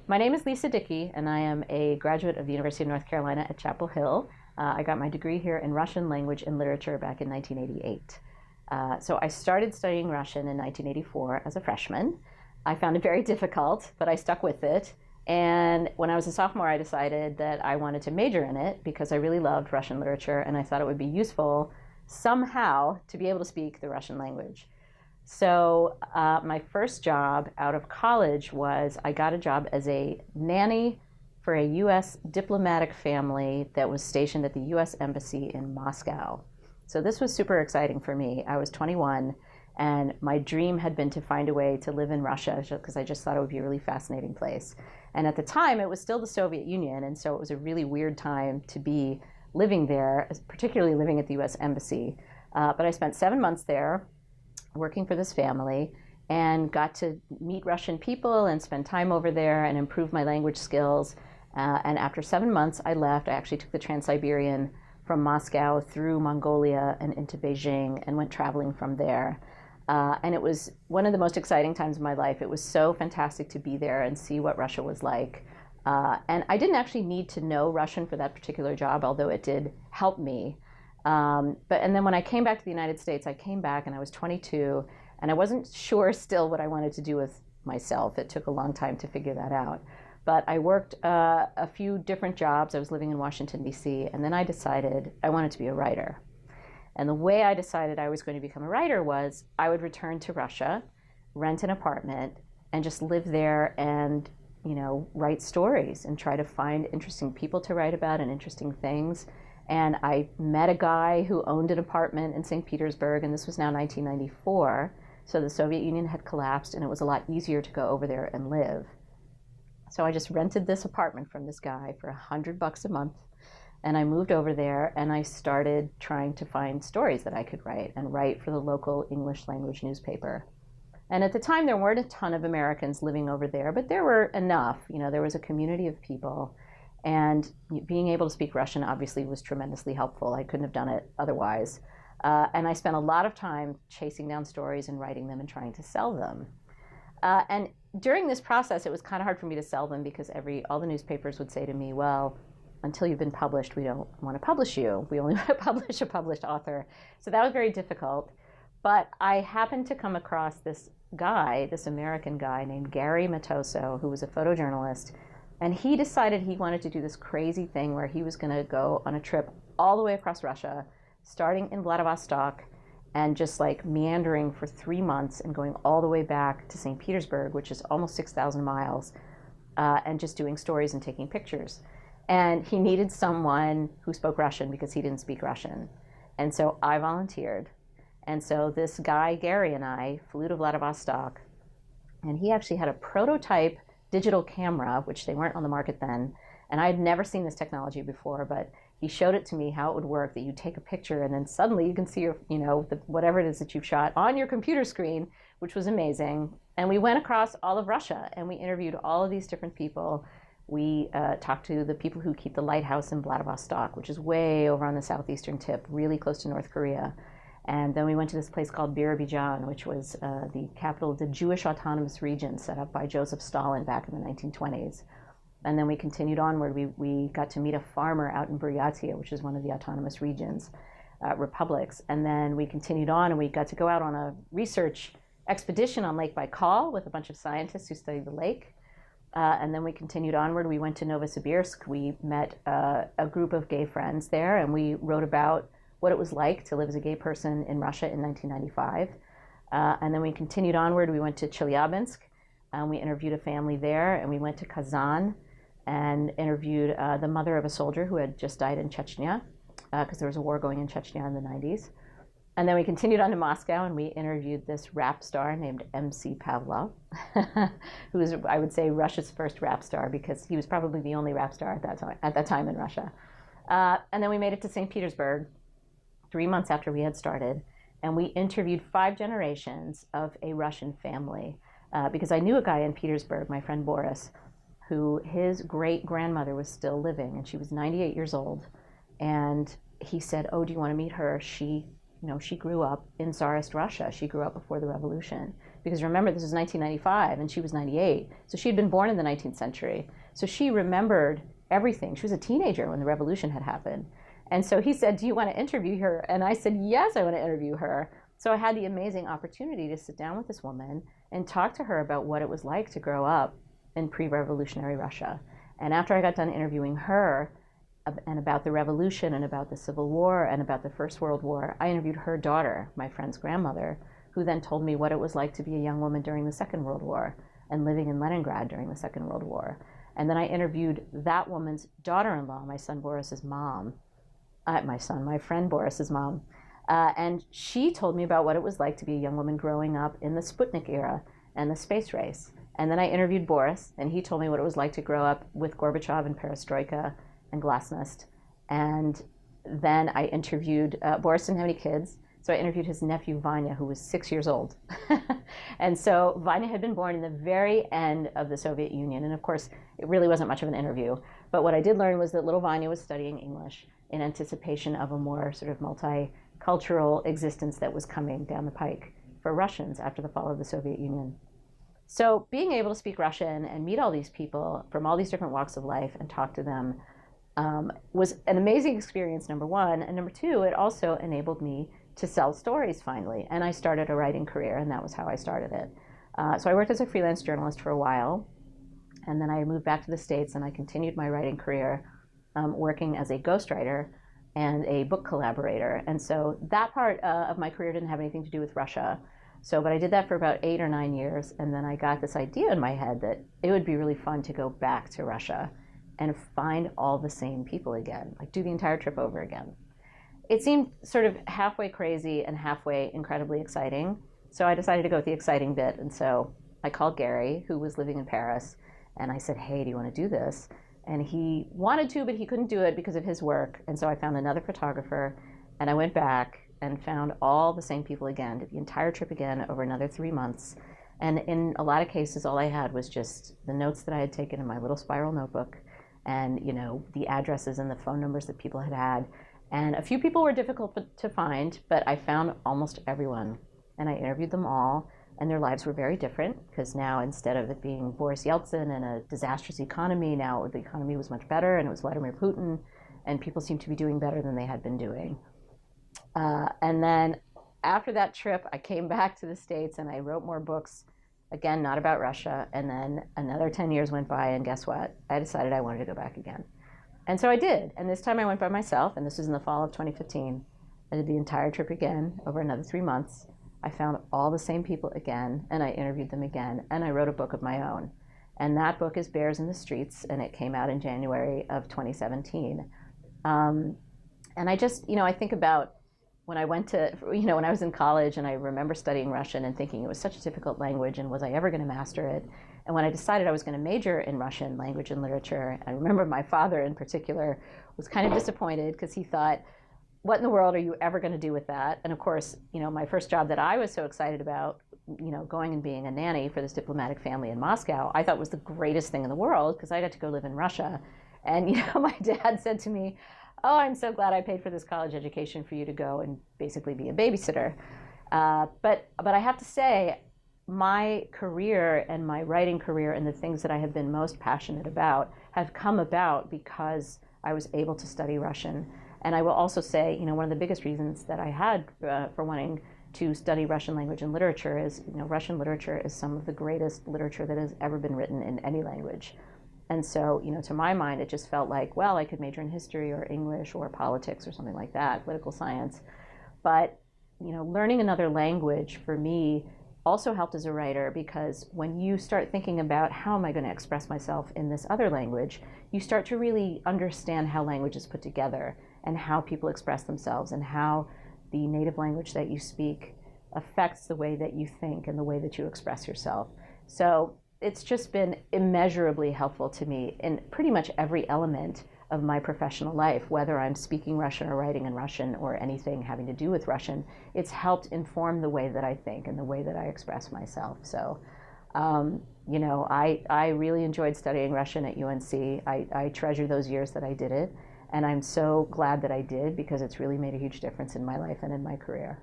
My name is Lisa Dickey, and I am a graduate of the University of North Carolina at Chapel Hill. I got my degree here in Russian language and literature back in 1988. So I started studying Russian in 1984 as a freshman. I found it very difficult, but I stuck with it. And when I was a sophomore, I decided that I wanted to major in it because I really loved Russian literature, and I thought it would be useful somehow to be able to speak the Russian language. So my first job out of college was I got a job as a nanny for a U.S. diplomatic family that was stationed at the U.S. Embassy in Moscow. So this was super exciting for me. I was 21, and my dream had been to find a way to live in Russia because I just thought it would be a really fascinating place. And at the time, it was still the Soviet Union, and so it was a really weird time to be living there, particularly living at the U.S. Embassy. But I spent 7 months there working for this family and got to meet Russian people and spend time over there and improve my language skills. And after 7 months, I left. I actually took the Trans-Siberian from Moscow through Mongolia and into Beijing and went traveling from there. And it was one of the most exciting times of my life. It was so fantastic to be there and see what Russia was like. And I didn't actually need to know Russian for that particular job, although it did help me. And then when I came back to the United States, I came back and I was 22, and I wasn't sure still what I wanted to do with myself. It took a long time to figure that out. But I worked a few different jobs. I was living in Washington, D.C., and then I decided I wanted to be a writer. And the way I decided I was going to become a writer was I would return to Russia, rent an apartment, and just live there and, write stories and try to find interesting people to write about and interesting things. And I met a guy who owned an apartment in St. Petersburg, and this was now 1994. So the Soviet Union had collapsed, and it was a lot easier to go over there and live. So I just rented this apartment from this guy for $100 a month, and I moved over there, and I started trying to find stories that I could write and write for the local English language newspaper. And at the time, there weren't a ton of Americans living over there, but there were enough. There was a community of people. And being able to speak Russian obviously was tremendously helpful. I couldn't have done it otherwise. And I spent a lot of time chasing down stories and writing them and trying to sell them. And during this process, it was kind of hard for me to sell them because all the newspapers would say to me, well, until you've been published, we don't want to publish you. We only want to publish a published author. So that was very difficult. But I happened to come across this guy, this American guy named Gary Matoso, who was a photojournalist. And he decided he wanted to do this crazy thing where he was going to go on a trip all the way across Russia, starting in Vladivostok, and just meandering for 3 months and going all the way back to St. Petersburg, which is almost 6,000 miles, and just doing stories and taking pictures. And he needed someone who spoke Russian because he didn't speak Russian. And so I volunteered. And so this guy, Gary, and I flew to Vladivostok, and he actually had a prototype digital camera, which they weren't on the market then. And I had never seen this technology before, but he showed it to me how it would work, that you take a picture and then suddenly you can see your, whatever it is that you've shot on your computer screen, which was amazing. And we went across all of Russia and we interviewed all of these different people. We talked to the people who keep the lighthouse in Vladivostok, which is way over on the southeastern tip, really close to North Korea. And then we went to this place called Birobidzhan, which was the capital of the Jewish autonomous region set up by Joseph Stalin back in the 1920s. And then we continued onward. We got to meet a farmer out in Buryatia, which is one of the autonomous regions, republics. And then we continued on, and we got to go out on a research expedition on Lake Baikal with a bunch of scientists who studied the lake. And then we continued onward. We went to Novosibirsk. We met a group of gay friends there, and we wrote about what it was like to live as a gay person in Russia in 1995. And then we continued onward. We went to Chelyabinsk, and we interviewed a family there, and we went to Kazan and interviewed the mother of a soldier who had just died in Chechnya, because there was a war going in Chechnya in the 90s. And then we continued on to Moscow, and we interviewed this rap star named MC Pavlov, who was, I would say, Russia's first rap star, because he was probably the only rap star at that time in Russia. And then we made it to St. Petersburg 3 months after we had started, and we interviewed 5 generations of a Russian family, because I knew a guy in Petersburg, my friend Boris, who his great-grandmother was still living, and she was 98 years old. And he said, oh, do you want to meet her? She grew up in Tsarist Russia. She grew up before the revolution. because remember, this was 1995 and she was 98. So she'd been born in the 19th century. So she remembered everything. She was a teenager when the revolution had happened. And so he said, do you want to interview her? And I said, yes, I want to interview her. So I had the amazing opportunity to sit down with this woman and talk to her about what it was like to grow up in pre-revolutionary Russia. And after I got done interviewing her and about the revolution and about the Civil War and about the First World War, I interviewed her daughter, my friend's grandmother, who then told me what it was like to be a young woman during the Second World War and living in Leningrad during the Second World War. And then I interviewed that woman's daughter-in-law, my son Boris's mom, my friend Boris's mom. And she told me about what it was like to be a young woman growing up in the Sputnik era and the space race. And then I interviewed Boris, and he told me what it was like to grow up with Gorbachev and Perestroika and Glasnost. And then I interviewed, Boris didn't have any kids, so I interviewed his nephew Vanya, who was 6 years old. And so Vanya had been born in the very end of the Soviet Union. And of course, it really wasn't much of an interview. But what I did learn was that little Vanya was studying English in anticipation of a more sort of multicultural existence that was coming down the pike for Russians after the fall of the Soviet Union. So being able to speak Russian and meet all these people from all these different walks of life and talk to them was an amazing experience, number one. And number two, it also enabled me to sell stories finally. And I started a writing career, and that was how I started it. So I worked as a freelance journalist for a while, and then I moved back to the States and I continued my writing career working as a ghostwriter and a book collaborator. And so that part of my career didn't have anything to do with Russia. But I did that for about 8 or 9 years, and then I got this idea in my head that it would be really fun to go back to Russia and find all the same people again, like do the entire trip over again. It seemed sort of halfway crazy and halfway incredibly exciting, so I decided to go with the exciting bit. And so I called Gary, who was living in Paris, and I said, hey, do you want to do this? And he wanted to, but he couldn't do it because of his work. And so I found another photographer, and I went back and found all the same people again, did the entire trip again over another 3 months. And in a lot of cases, all I had was just the notes that I had taken in my little spiral notebook and, you know, the addresses and the phone numbers that people had had. And a few people were difficult to find, but I found almost everyone. And I interviewed them all, and their lives were very different, because now instead of it being Boris Yeltsin and a disastrous economy, now the economy was much better, and it was Vladimir Putin, and people seemed to be doing better than they had been doing. And then after that trip, I came back to the States and I wrote more books, again, not about Russia. And then another 10 years went by, and guess what? I decided I wanted to go back again. And so I did. And this time I went by myself, and this was in the fall of 2015. I did the entire trip again over another 3 months. I found all the same people again, and I interviewed them again, and I wrote a book of my own. And that book is Bears in the Streets, and it came out in January of 2017. And I just, I think about when I went to, when I was in college, and I remember studying Russian and thinking it was such a difficult language, and was I ever going to master it? And when I decided I was going to major in Russian language and literature, I remember my father in particular was kind of disappointed, because he thought, what in the world are you ever going to do with that? And of course, my first job that I was so excited about, going and being a nanny for this diplomatic family in Moscow, I thought was the greatest thing in the world, because I got to go live in Russia. And my dad said to me, oh, I'm so glad I paid for this college education for you to go and basically be a babysitter. But I have to say, my career and my writing career and the things that I have been most passionate about have come about because I was able to study Russian. And I will also say, one of the biggest reasons that I had for wanting to study Russian language and literature is, Russian literature is some of the greatest literature that has ever been written in any language. And so, to my mind, it just felt like, well, I could major in history or English or politics or something like that, political science. But, learning another language for me also helped as a writer, because when you start thinking about how am I going to express myself in this other language, you start to really understand how language is put together and how people express themselves and how the native language that you speak affects the way that you think and the way that you express yourself. So it's just been immeasurably helpful to me in pretty much every element of my professional life, whether I'm speaking Russian or writing in Russian or anything having to do with Russian. It's helped inform the way that I think and the way that I express myself. So, I really enjoyed studying Russian at UNC. I treasure those years that I did it, and I'm so glad that I did, because it's really made a huge difference in my life and in my career.